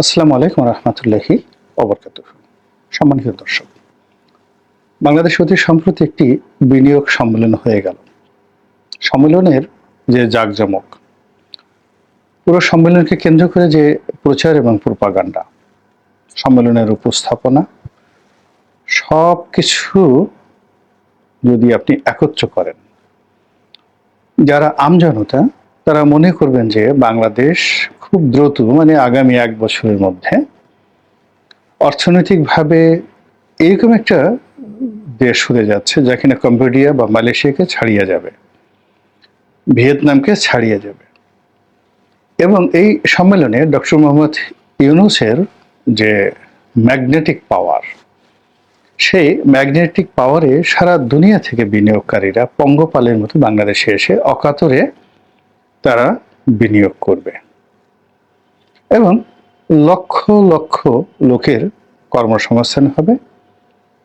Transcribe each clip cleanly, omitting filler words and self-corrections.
আসসালামু আলাইকুম রহমতুল্লাহি ওবরকাতুহু। সম্মানিত দর্শক, বাংলাদেশ অতি সম্প্রতি একটি বিনিয়োগ সম্মেলন হয়ে গেল। সম্মেলনের যে জাঁকজমক, পুরো সম্মেলনকে কেন্দ্র করে যে প্রচার এবং প্রোপাগান্ডা, সম্মেলনের উপস্থাপনা, সব কিছু যদি আপনি একত্র করেন, যারা আমজনতা তারা মনে করবেন যে বাংলাদেশ খুব দ্রুত আগামী ১ বছরের মধ্যে অর্থনৈতিকভাবে এরকম একটা দেশ হতে যাচ্ছে যা কিনা কম্বোডিয়া বা মালয়েশিয়াকে ছাড়িয়ে যাবে, ভিয়েতনামকে ছাড়িয়ে যাবে। এবং এই সম্মেলনে ডক্টর মোহাম্মদ ইউনূসের যে ম্যাগনেটিক পাওয়ার, সেই ম্যাগনেটিক পাওয়ারে সারা দুনিয়া থেকে বিনিয়োগকারীরা পঙ্গপালের মতো বাংলাদেশে এসে অকাতরে তারা বিনিয়োগ করবে এবং লক্ষ লক্ষ লোকের কর্মসংস্থান হবে,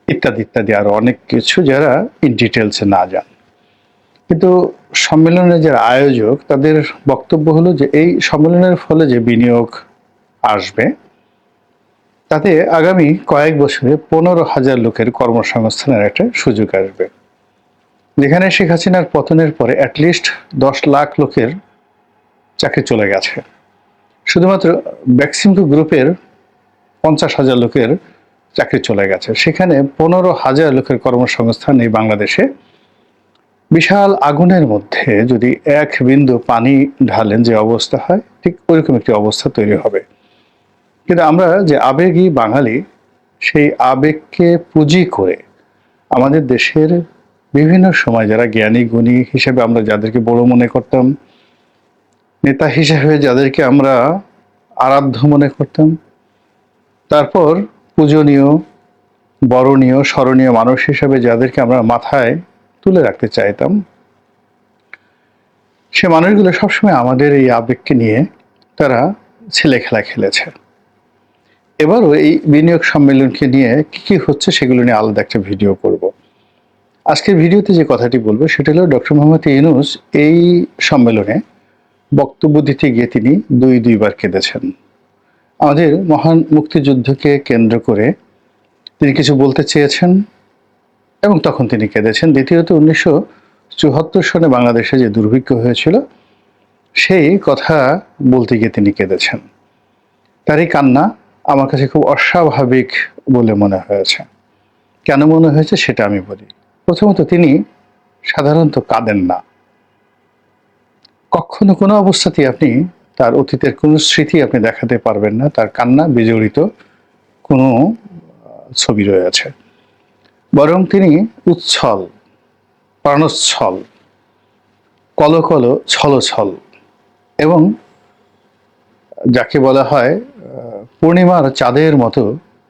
ইত্যাদি ইত্যাদি আরো অনেক কিছু যারা ইন ডিটেলসে না যান। কিন্তু সম্মেলনের যারা আয়োজক তাদের বক্তব্য হলো যে এই সম্মেলনের ফলে যে বিনিয়োগ আসবে তাতে আগামী কয়েক বছরে ১৫,০০০ লোকের কর্মসংস্থানের একটা সুযোগ আসবে, যেখানে শেখ হাসিনার পতনের পরে অ্যাটলিস্ট ১০ লাখ লোকের চাকরি চলে গেছে। শুধুমাত্র বেক্সিমকো গ্রুপের ৫০,০০০ লোকের চাকরি চলে গেছে। সেখানে ১৫,০০০ লোকের কর্মসংস্থান এই বাংলাদেশে। বিশাল আগুনের মধ্যে যদি এক বিন্দু পানি ঢালেন যে অবস্থা হয়, ঠিক ওইরকম একটি অবস্থা তৈরি হবে। কিন্তু আমরা যে আবেগী বাঙালি, সেই আবেগকে পুঁজি করে আমাদের দেশের বিভিন্ন সময় যারা জ্ঞানী গুণী হিসেবে আমরা যাদেরকে বড় মনে করতাম, নেতা হিসেবে যাদেরকে আমরা আরাধ্য মনে করতাম, তারপর পূজনীয়, বরণীয়, স্মরণীয় মানুষ হিসেবে যাদেরকে আমরা মাথায় তুলে রাখতে চাইতাম, সে মানুষগুলো সবসময় আমাদের এই আবেগকে নিয়ে তারা ছেলে খেলা খেলেছে। এবারও এই বিনিয়োগ সম্মেলনকে নিয়ে কি কি হচ্ছে সেগুলো নিয়ে আলাদা একটা ভিডিও করব। আজকের ভিডিওতে যে কথাটি বলবো সেটা হলো ডক্টর মোহাম্মদ ইউনূস এই সম্মেলনে বক্তব্য দিতে গিয়ে তিনি দুইবার কেঁদেছেন। আমাদের মহান মুক্তিযুদ্ধকে কেন্দ্র করে তিনি কিছু বলতে চেয়েছেন এবং তখন তিনি কেঁদেছেন। দ্বিতীয়ত ১৯৭৪ সনে বাংলাদেশে যে দুর্ভিক্ষ হয়েছিল সেই কথা বলতে গিয়ে তিনি কেঁদেছেন। তার এই কান্না আমার কাছে খুব অস্বাভাবিক বলে মনে হয়েছে। কেন মনে হয়েছে সেটা আমি বলি। প্রথমত, তিনি সাধারণত কাঁদেন না। কখনো কোনো অবস্থাতেই আপনি তার অতীতের কোনো স্মৃতি আপনি দেখাতে পারবেন না তার কান্না বিজড়িত কোনো ছবি রয়েছে। বরং তিনি উচ্ছল, প্রাণোচ্ছল, কলকল ছলছল এবং যাকে বলা হয় পূর্ণিমার চাঁদের মতো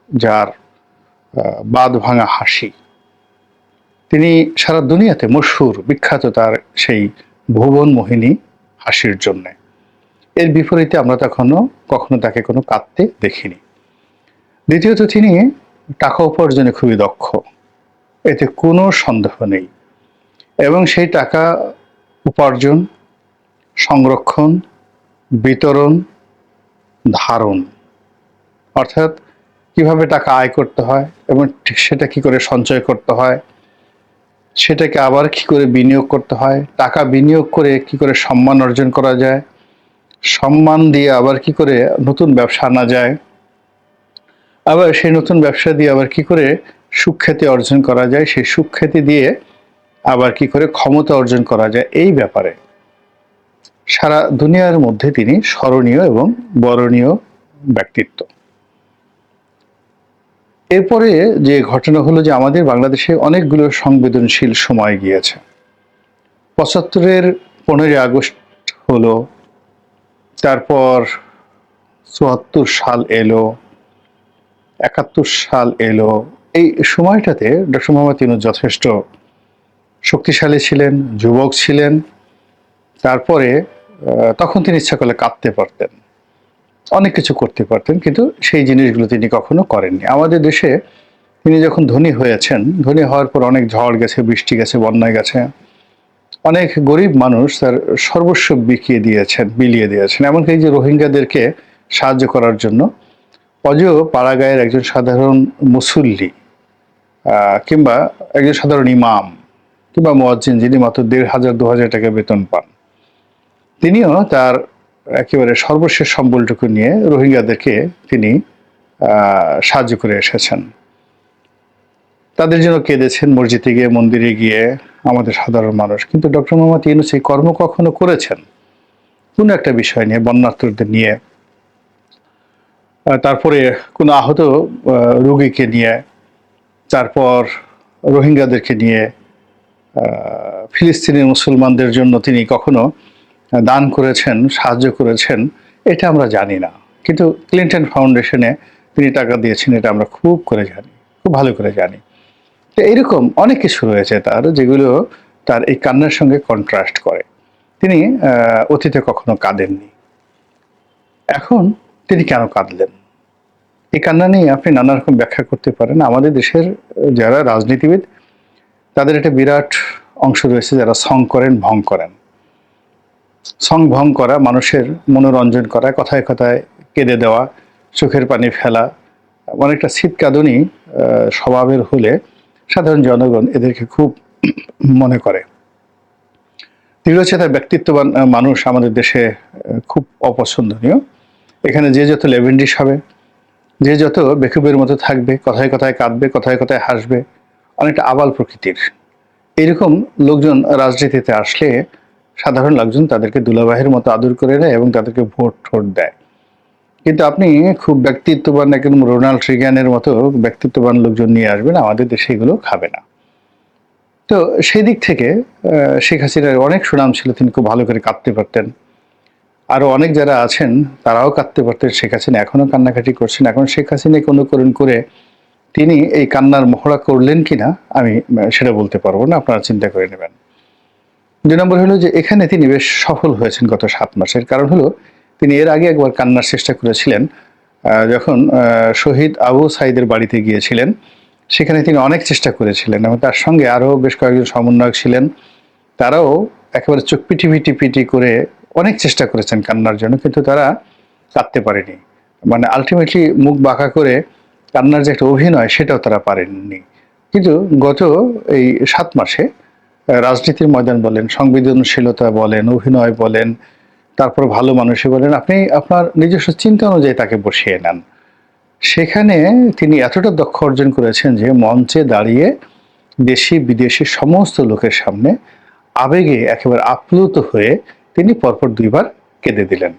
যার বাঁধ ভাঙা হাসি, তিনি সারা দুনিয়াতে মশহুর, বিখ্যাত তার সেই ভুবন মোহিনী হাসির জন্য। এর বিপরীতে আমরা কখনো তাকে কোনো কাঁদতে দেখিনি। দ্বিতীয়ত, তিনি টাকা উপার্জনে খুবই দক্ষ, এতে কোনো সন্দেহ নেই। এবং সেই টাকা উপার্জন, সংরক্ষণ, বিতরণ, ধারণ, অর্থাৎ কিভাবে টাকা আয় করতে হয় এবং ঠিক সেটা কি করে সঞ্চয় করতে হয়, সেটাকে আবার কি করে বিনিয়োগ করতে হয়, টাকা বিনিয়োগ করে কি করে সম্মান অর্জন করা যায়, সম্মান দিয়ে আবার কি করে নতুন ব্যবসা আনা যায়, আবার সেই নতুন ব্যবসা দিয়ে আবার কি করে সুখ্যাতি অর্জন করা যায়, সেই সুখ্যাতি দিয়ে আবার কি করে ক্ষমতা অর্জন করা যায়, এই ব্যাপারে সারা দুনিয়ার মধ্যে তিনি স্মরণীয় এবং বরণীয় ব্যক্তিত্ব। এরপরে যে ঘটনা হলো যে আমাদের বাংলাদেশে অনেকগুলো সংবেদনশীল সময় গিয়েছে। ৭৫-এর ১৫ই আগস্ট হলো, তারপর ৭৪ সাল এলো, ৭১ সাল এলো। এই সময়টাতে ডক্টর মোহাম্মদ ইউনূস যথেষ্ট শক্তিশালী ছিলেন, যুবক ছিলেন। তারপরে তখন তিনি ইচ্ছা করলে কাঁদতে পারতেন, অনেক কিছু করতে পারতেন, কিন্তু সেই জিনিসগুলো তিনি কখনো করেননি। আমাদের দেশে তিনি যখন ধনী হয়েছেন, ধনী হওয়ার পর অনেক ঝড় গেছে, বৃষ্টি গেছে, বন্যা গেছে, অনেক গরিব মানুষ তার সর্বস্ব বিলিয়ে দিয়েছেন। এমনকি এই যে রোহিঙ্গাদেরকে সাহায্য করার জন্য অজেয় পাড়াগাঁয়ের একজন সাধারণ মুসল্লি কিংবা একজন সাধারণ ইমাম কিংবা মুয়াজ্জিন যিনি মাত্র ১,৫০০-২,০০০ টাকা বেতন পান, তিনিও তার একেবারে সর্বশেষ সম্বলটুকু নিয়ে রোহিঙ্গাদেরকে তিনি সাহায্য করে এসেছেন। তাদের জন্য কেঁদেছেন মসজিদে গিয়ে, মন্দিরে গিয়ে, আমাদের সাধারণ মানুষ। কিন্তু ডক্টর মোহাম্মদ ইউনূস এই কর্ম কখনো করেছেন? কোনো একটা বিষয় নিয়ে, বন্যার্তদের নিয়ে, তারপরে কোনো আহত রোগীকে নিয়ে, তারপর রোহিঙ্গাদেরকে নিয়ে, ফিলিস্তিনি মুসলমানদের জন্য তিনি কখনো দান করেছেন, সাহায্য করেছেন, এটা আমরা জানি না। কিন্তু ক্লিন্টন ফাউন্ডেশনে তিনি টাকা দিয়েছেন, এটা আমরা খুব করে জানি, খুব ভালো করে জানি। তো এইরকম অনেক কিছু রয়েছে তার, যেগুলো তার এই কান্নার সঙ্গে কন্ট্রাস্ট করে। তিনি অতীতে কখনো কাঁদেননি, এখন তিনি কেন কাঁদলেন? এই কান্না নিয়ে আপনি নানা রকম ব্যাখ্যা করতে পারেন। আমাদের দেশের যারা রাজনীতিবিদ, তাদের একটা বিরাট অংশ রয়েছে যারা সং করেন, ভং করেন। সং ভং করা, মানুষের মনোরঞ্জন করা, কথায় কথায় কেঁদে দেওয়া, চোখের পানি ফেলা, অনেকটা শীতকাঁদুনি স্বভাবের হলে সাধারণ জনগণ এদেরকে খুব মনে করে। দৃঢ়চেতা ব্যক্তিত্ববান মানুষ আমাদের দেশে খুব অপছন্দনীয়। এখানে যে যত লেভেন্ডিশ হবে, যে যত বেকুবের মতো থাকবে, কথায় কথায় কাঁদবে, কথায় কথায় হাসবে, অনেকটা আবাল প্রকৃতির, এরকম লোকজন রাজনীতিতে আসলে সাধারণ লোকজন তাদেরকে দুলাভাইয়ের মতো আদর করে নেয় এবং তাদেরকে ভোট ঠোট দেয়। কিন্তু আপনি খুব ব্যক্তিত্ববান একদম রোনাল্ড রিগানের মতো ব্যক্তিত্ববান লোকজন নিয়ে আসবেন, আমাদের দেশে এগুলো খাবে না। তো সেই দিক থেকে শেখ হাসিনার অনেক সুনাম ছিল, তিনি খুব ভালো করে কাঁদতে পারতেন। আরও অনেক যারা আছেন তারাও কাঁদতে পারতেন, শেখ হাসিনা এখনও কান্নাকাটি করছেন। এখন শেখ হাসিনাকে অনুকরণ করে তিনি এই কান্নার মহড়া করলেন কিনা আমি সেটা বলতে পারবো না, আপনারা চিন্তা করে নেবেন। ২ নম্বর হলো যে এখানে তিনি বেশ সফল হয়েছেন গত ৭ মাসের। কারণ হলো তিনি এর আগে একবার কান্নার চেষ্টা করেছিলেন যখন শহীদ আবু সাঈদের বাড়িতে গিয়েছিলেন। সেখানে তিনি অনেক চেষ্টা করেছিলেন এবং তার সঙ্গে আরও বেশ কয়েকজন সমন্বয়ক ছিলেন, তারাও একেবারে চোখ পিটি করে অনেক চেষ্টা করেছেন কান্নার জন্য, কিন্তু তারা কাঁদতে পারেনি। মানে আলটিমেটলি মুখ বাঁকা করে কান্নার যে একটা অভিনয়, সেটাও তারা পারেননি। কিন্তু গত এই ৭ মাসে রাজনীতির ময়দান বলেন, সংবেদনশীলতা বলেন, অভিনয় বলেন, তারপর ভালো মানুষই বলেন, আপনি আপনার নিজস্ব চিন্তা অনুযায়ী তাকে বসিয়ে নেন। সেখানে তিনি এতটা দক্ষ অর্জন করেছেন যে মঞ্চে দাঁড়িয়ে দেশি বিদেশি সমস্ত লোকের সামনে আবেগে একেবারে আপ্লুত হয়ে তিনি পরপর ২ বার কেঁদে দিলেন।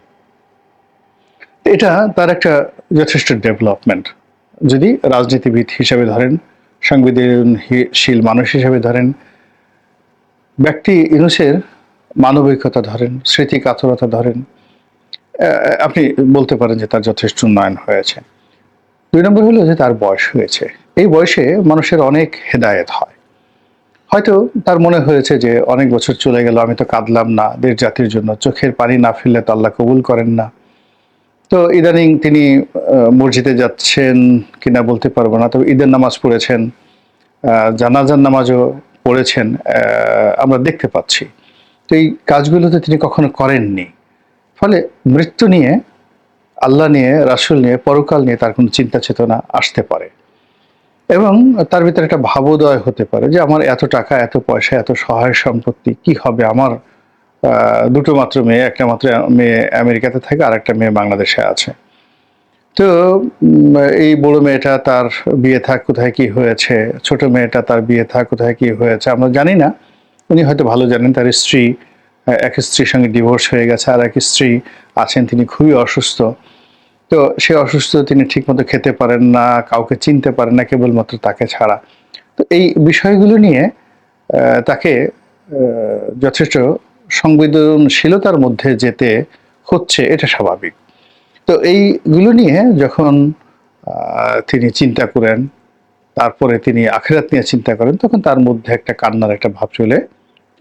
এটা তার একটা যথেষ্ট ডেভেলপমেন্ট। যদি রাজনীতিবিদ হিসেবে ধরেন, সংবেদনশীল মানুষ হিসেবে ধরেন, ব্যক্তি ইউনূসের মানবিকতা ধরেন, স্মৃতিকাতরতা ধরেন, আপনি বলতে পারেন যে তার যথেষ্ট উন্নয়ন হয়েছে। ২ নম্বর হলো যে তার বয়স হয়েছে। এই বয়সে মানুষের অনেক হেদায়েত হয়। হয়তো তার মনে হয়েছে যে অনেক বছর চলে গেল, আমি তো কাঁদলাম না দেশ জাতির জন্য, চোখের পানি না ফেললে তো আল্লাহ কবুল করেন না। তো ইদানিং তিনি মসজিদে যাচ্ছেন কিনা বলতে পারবো না, তবে ঈদের নামাজ পড়েছেন, জানাজার নামাজও পড়েছেন, আমরা দেখতে পাচ্ছি। তো এই কাজগুলো তো তিনি কখনো করেননি। ফলে মৃত্যু নিয়ে, আল্লাহ নিয়ে, রাসূল নিয়ে, পরকাল নিয়ে তার কোনো চিন্তা চেতনা আসতে পারে এবং তার ভিতরে একটা ভাবোদয় হতে পারে যে আমার এত টাকা, এত পয়সা, এত সহায় সম্পত্তি, কি হবে আমার? ২ টো মাত্র মেয়ে, একটা মাত্র মেয়ে আমেরিকাতে থাকে, আর একটা মেয়ে বাংলাদেশে আছে। তো এই বড় মেয়েটা তার বিয়ে থাক কোথায় কি হয়েছে, ছোট মেয়েটা তার বিয়ে থাক কোথায় কি হয়েছে আমরা জানি না। উনি হয়তো ভালো জানেন। তার স্ত্রী, এক স্ত্রীর সঙ্গে ডিভোর্স হয়ে গেছে, আর এক স্ত্রী আছেন, তিনি খুবই অসুস্থ। তো সে অসুস্থ, তিনি ঠিকমতো খেতে পারেন না, কাউকে চিনতে পারেন না কেবলমাত্র তাকে ছাড়া। তো এই বিষয়গুলো নিয়ে তাকে যথেষ্ট সংবেদনশীলতার মধ্যে যেতে হচ্ছে, এটা স্বাভাবিক। তো এইগুলো নিয়ে যখন তিনি চিন্তা করেন, তারপরে তিনি আখিরাত নিয়ে চিন্তা করেন, তখন তার মধ্যে একটা কান্নার একটা ভাব চলে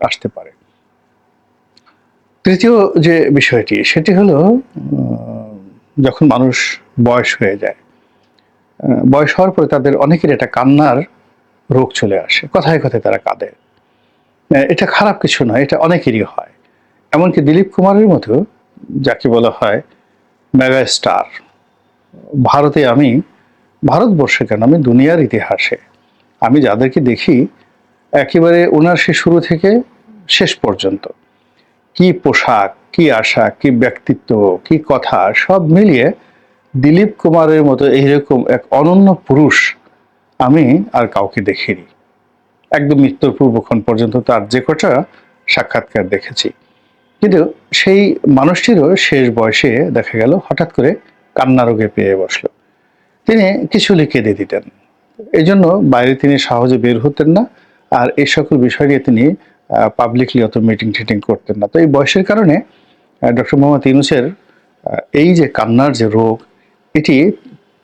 আসতে পারে। তৃতীয় যে বিষয়টি, সেটি হলো যখন মানুষ বয়স হয়ে যায়, বয়স হওয়ার পরে তাদের অনেকের একটা কান্নার রোগ চলে আসে, কথায় কথায় তারা কাঁদে। এটা খারাপ কিছু নয়, এটা অনেকেরই হয়। এমনকি দিলীপ কুমারের মতো, যাকে বলা হয় মেগা স্টার, ভারতে আমি, ভারতবর্ষে কেন, আমি দুনিয়ার ইতিহাসে আমি যাদেরকে দেখি একেবারে ওনার সে শুরু থেকে শেষ পর্যন্ত কি পোশাক, কি আশা, কি ব্যক্তিত্ব, কি কথা, সব মিলিয়ে দিলীপ কুমারের মতো এইরকম এক অনন্য পুরুষ আমি আর কাউকে দেখিনি। একদম মৃত্যুর পূর্বক্ষণ পর্যন্ত তার যে কটা সাক্ষাৎকার দেখেছি। কিন্তু সেই মানুষটিরও শেষ বয়সে দেখা গেল হঠাৎ করে কান্না রোগে পেয়ে বসলো। তিনি কিছু লিখে দিয়ে দিতেন, এই জন্য বাইরে তিনি সহজে বের হতেন না, আর এই সকল বিষয় নিয়ে তিনি পাবলিকলি অত মিটিং টিটিং করতেন না। তো এই বয়সের কারণে ডক্টর মোহাম্মদ ইউনূসের এই যে কান্নার যে রোগ, এটি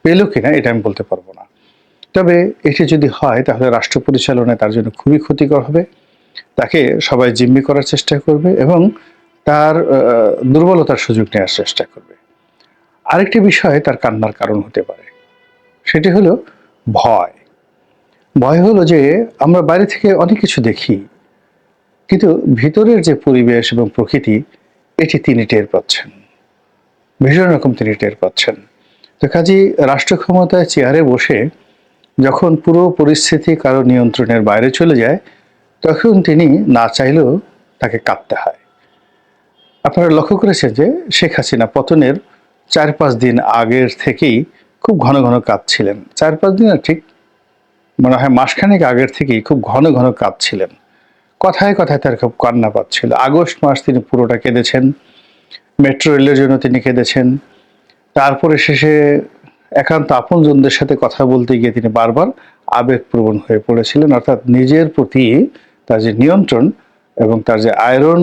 পেল কিনা এটা আমি বলতে পারবো না। তবে এটি যদি হয় তাহলে রাষ্ট্র পরিচালনায় তার জন্য খুবই ক্ষতিকর হবে। তাকে সবাই জিম্মি করার চেষ্টা করবে এবং তার দুর্বলতার সুযোগ নেওয়ার চেষ্টা করবে। আরেকটি বিষয় তার কান্নার কারণ হতে পারে, সেটি হলো ভয়। ভয় হলো যে আমরা বাইরে থেকে অনেক কিছু দেখি, কিন্তু ভিতরের যে পরিবেশ এবং প্রকৃতি, এটি তিনি টের পাচ্ছেন, ভীষণ রকম তিনি টের পাচ্ছেন। তো কাজেই রাষ্ট্র ক্ষমতায় চেয়ারে বসে যখন পুরো পরিস্থিতি কারো নিয়ন্ত্রণের বাইরে চলে যায়, তখন তিনি না চাইলেও তাকে কাঁদতে হয়। আপনারা লক্ষ্য করেছেন যে শেখ হাসিনা পতনের 4-5 দিন আগের থেকেই খুব ঘন ঘন কাঁদছিলেন। 4-5 দিন না, ঠিক মনে হয় মাসখানেক আগের থেকেই খুব ঘন ঘন কাঁদছিলেন। কথায় কথায় তার খুব কান্না পাচ্ছিল। আগস্ট মাস তিনি পুরোটা কেঁদেছেন, মেট্রো রেলের জন্য তিনি কেঁদেছেন। তারপরে শেষে একান্ত আপনজনদের সাথে কথা বলতে গিয়ে তিনি বারবার আবেগপ্রবণ হয়ে পড়েছিলেন। অর্থাৎ নিজের প্রতি তার যে নিয়ন্ত্রণ এবং তার যে আয়রন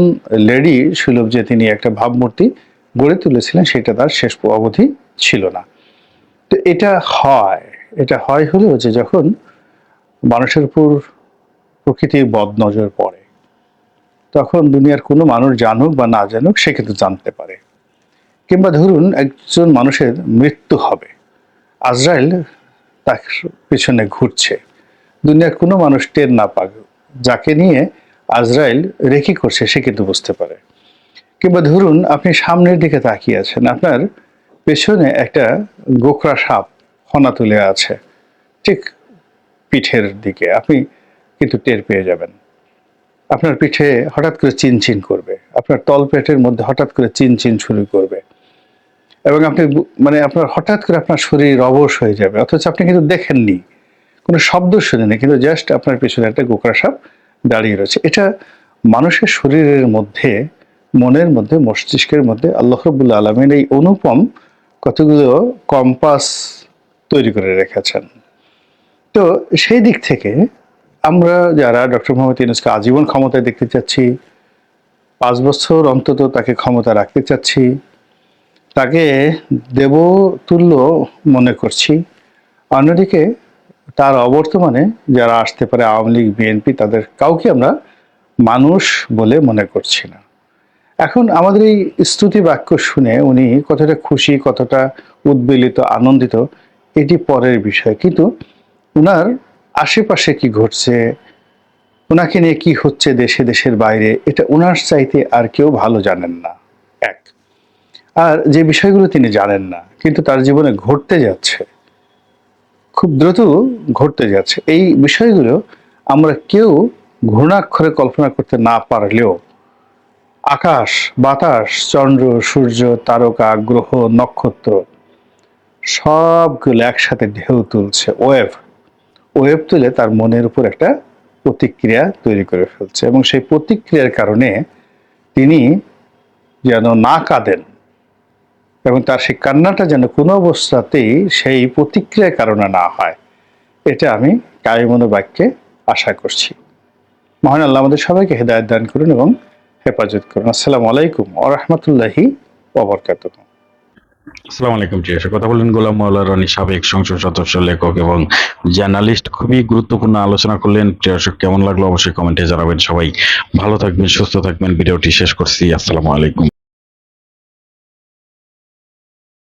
লেডি সুলভ যে তিনি একটা ভাবমূর্তি গড়ে তুলেছিলেন, সেটা তার শেষ অবধি ছিল না। তো এটা হয় হলো যে যখন মানুষের উপর প্রকৃতির বদনজর পড়ে, তখন দুনিয়ার কোনো মানুষ জানুক বা না জানুক সে কিন্তু জানতে পারে। কিংবা ধরুন একজন মানুষের মৃত্যু হবে, আজরাইল তার পিছনে ঘুরছে, দুনিয়ার কোনো মানুষ টের না পাক, যাকে নিয়ে আজরাইল রেকি করছে সে কিন্তু বুঝতে পারে। কিংবা ধরুন আপনি সামনের দিকে তাকিয়ে আছেন, আপনার পেছনে একটা গোখরা সাপ ফনা তুলে আছে ঠিক পিঠের দিকে, আপনি কিন্তু টের পেয়ে যাবেন। আপনার পিঠে হঠাৎ করে চিনচিন করবে, আপনার তলপেটের মধ্যে হঠাৎ করে চিনচিন শুরু করবে, এবং আপনি মানে আপনার হঠাৎ করে আপনার শরীর অবশ হয়ে যাবে, অথচ আপনি কিন্তু দেখেননি, কোনো শব্দ শুনেনি, কিন্তু জাস্ট আপনার পিছনে একটা গোকরা সাপ দাঁড়িয়ে রয়েছে। এটা মানুষের শরীরের মধ্যে, মনের মধ্যে, মস্তিষ্কের মধ্যে আল্লাহ রাব্বুল আলামিন এই অনুপম কতগুলো কম্পাস তৈরি করে রেখেছেন। তো সেই দিক থেকে আমরা যারা ডক্টর মোহাম্মদ ইউনূসকে আজীবন ক্ষমতায় দেখতে চাচ্ছি, 5 বছর অন্তত তাকে ক্ষমতা রাখতে চাচ্ছি, তাকে দেবতুল্য মনে করছি। অন্যদিকে তার অবর্তমানে যারা আসতে পারে আওয়ামী লীগ, বিএনপি, তাদের কাউকে আমরা মানুষ বলে মনে করছি না। এখন আমাদের এই স্তুতি বাক্য শুনে উনি কতটা খুশি, কতটা উদ্বেলিত, আনন্দিত, এটি পরের বিষয়। কিন্তু উনার আশেপাশে কি ঘটছে, ওনাকে নিয়ে কি হচ্ছে দেশে দেশের বাইরে, এটা ওনার চাইতে আর কেউ ভালো জানেন না। এক, আর যে বিষয়গুলো তিনি জানেন না কিন্তু তার জীবনে ঘটতে যাচ্ছে, খুব দ্রুত ঘটতে যাচ্ছে, এই বিষয়গুলো আমরা কেউ ঘূর্ণাক্ষরে কল্পনা করতে না পারলেও আকাশ, বাতাস, চন্দ্র, সূর্য, তারকা, গ্রহ, নক্ষত্র সবগুলো একসাথে ঢেউ তুলছে, ওয়েভ তুলে তার মনের উপর একটা প্রতিক্রিয়া তৈরি করে ফেলছে, এবং সেই প্রতিক্রিয়ার কারণে তিনি যেন না কাঁদেন এবং তার সেই কান্নাটা যেন কোনো অবস্থাতেই সেই প্রতিক্রিয়ার কারণে না হয়, এটা আমি কায়মনো বাক্যে আশা করছি। মহান আল্লাহ আমাদের সবাইকে হেদায়েত দান করুন এবং হেফাজত করুন। আসসালামু আলাইকুম ওয়া রাহমাতুল্লাহি ওয়া বারাকাতুহু। আসসালামু আলাইকুম। জি, কথা বললেন গোলাম মাওলা রনি, সাবেক সংসদ সদস্য, লেখক এবং জার্নালিস্ট। খুবই গুরুত্বপূর্ণ আলোচনা করলেন। দর্শক কেমন লাগলো অবশ্যই কমেন্টে জানাবেন। সবাই ভালো থাকবেন, সুস্থ থাকবেন। ভিডিওটি শেষ করছি। আসসালামু আলাইকুম।